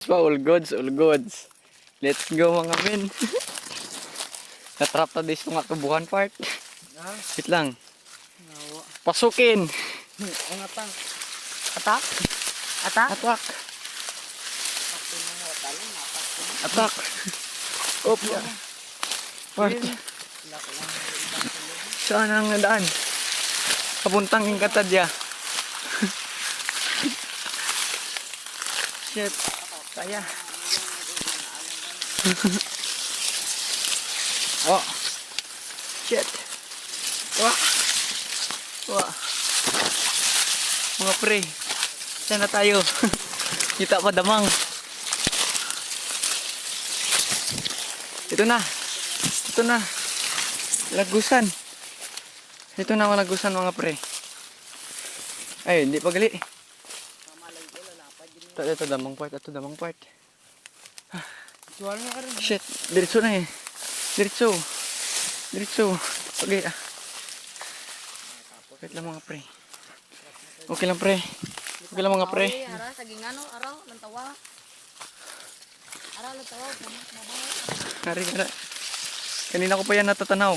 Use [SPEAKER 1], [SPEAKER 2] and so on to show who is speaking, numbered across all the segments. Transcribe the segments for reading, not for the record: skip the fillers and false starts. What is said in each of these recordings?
[SPEAKER 1] All goods, all goods. Let's go mga men. Natrap na dis nga tubuhan part. Wait lang. Pasukin.
[SPEAKER 2] Ang atang. Atak? Atak?
[SPEAKER 1] Attack. Attack. Op. Part. Saan ang daan? Kapuntang yung katadya. Shit. Kaya. Oh. Shit. Wah. Wah. Mga pre. Saan na tayo? Kita pa damang. Ito na. Ito na. Lagusan. Ito na ang lagusan mga pre. Ay, hindi pa gali. Ito damang part. Ito damang part. Shit. Diretso na eh. Diretso. Diretso. Okay ah. Wait lang mga pre. Okay lang pre. Okay lang mga pre.
[SPEAKER 2] Ara, saging ano, araw, lantawa. Araw, lantawa.
[SPEAKER 1] Hari ka na. Kanina ko pa yan natatanaw.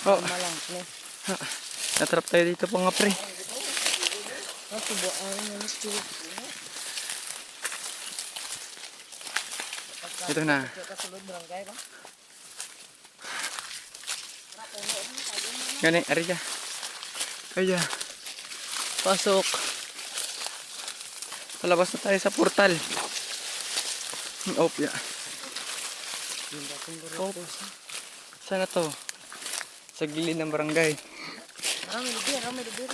[SPEAKER 1] Oh.
[SPEAKER 2] Malang, ne.
[SPEAKER 1] Natrap tayo dito mga pre. Ito na. Gani, ari ka. Kaya. Pasok. Palabas na tayo sa portal. Oh, ya. Oh. Sana to? Sa gilid ng barangay.
[SPEAKER 2] Rami lubi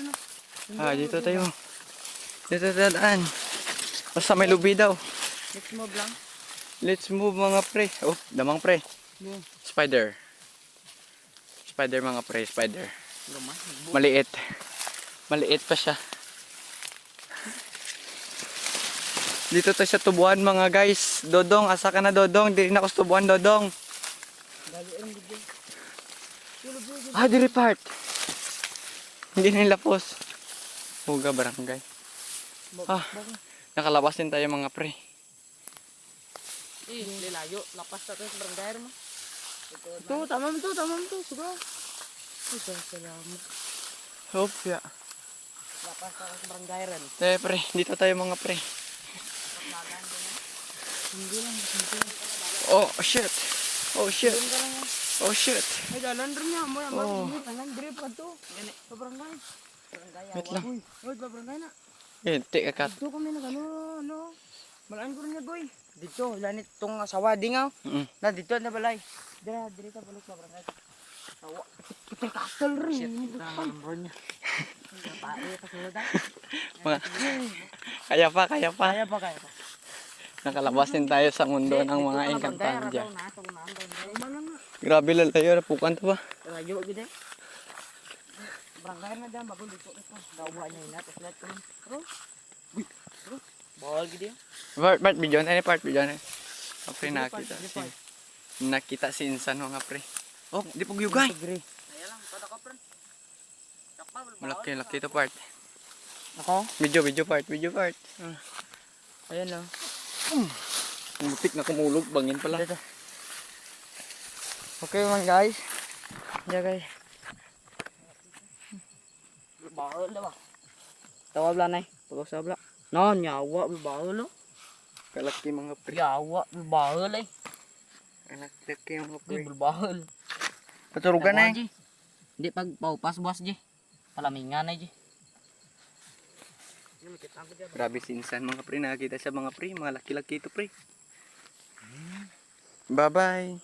[SPEAKER 2] na.
[SPEAKER 1] Ah, dito tayo. Dito tayo daan. Basta may lubi daw.
[SPEAKER 2] Let's move lang.
[SPEAKER 1] Let's move mga pre. Oh, damang pre. Spider. Spider mga pre, spider. Maliit. Maliit pa siya. Dito tayo sa tubuan mga guys. Dodong, asa ka na Dodong? Diri na ako sa tubuan Dodong. Ah, diri part. Hindi na lapos. Huga barangay. Ah, nakalabas din tayo mga pre.
[SPEAKER 2] Lilayo, lapas na tayo sa barangay mo. Ito, tama mo to, siguro. Salamat.
[SPEAKER 1] Hope ya.
[SPEAKER 2] Lapas na tayo sa barangay rin.
[SPEAKER 1] Pre, dito tayo mga pre.
[SPEAKER 2] Hindi lang.
[SPEAKER 1] Oh, shit. Oh, shit. Oh, shit.
[SPEAKER 2] Ay, dalan rin niya. Mo,
[SPEAKER 1] Oh.
[SPEAKER 2] tangan, drip pa to. Gani, sa barangay. Barangay,
[SPEAKER 1] Wait lang.
[SPEAKER 2] Uy, sa barangay na.
[SPEAKER 1] Tik akat.
[SPEAKER 2] Dito kami na ano. Malaan ko rin niya, goy. Dito, lanit tong sawa, dingaw. Na, dito na balay. Dito balik sa barangay. Sawa. Ito kasal rin. Shit, number niya. Pare, kasulod ah.
[SPEAKER 1] Kaya pa.
[SPEAKER 2] Kaya pa.
[SPEAKER 1] Nakalabas din tayo sa mundo ng mga Encantadia. Grabe lalayo, napukan to ba?
[SPEAKER 2] Layo gid eh. Barangay na dyan, bago dito ito. Dawa niya ina, tapos lahat ko. Bro. Bawal gid eh.
[SPEAKER 1] Part video na, part video na. Okay, nakita si Insan mga pre. Oh, di po guyugay.
[SPEAKER 2] Kaya lang, pada ka pre.
[SPEAKER 1] Malaki to part.
[SPEAKER 2] Ako?
[SPEAKER 1] Video part.
[SPEAKER 2] Ayan o.
[SPEAKER 1] Mutik na kumulog, bangin pala.
[SPEAKER 2] Okay man guys. Yeah guys. Bawal na ba? Tawa bla nay. Pag-usap bla. No, nyawa bawal lo.
[SPEAKER 1] Kalaki mga pre.
[SPEAKER 2] Nyawa bawal eh.
[SPEAKER 1] Kalaki mga pre.
[SPEAKER 2] Bawal.
[SPEAKER 1] Paturugan na eh.
[SPEAKER 2] Hindi pag paupas buwas ji. Palamingan na ji.
[SPEAKER 1] Grabe si Insan mga pre, nakakita sa mga pre, mga laki-laki ito pre. Bye-bye.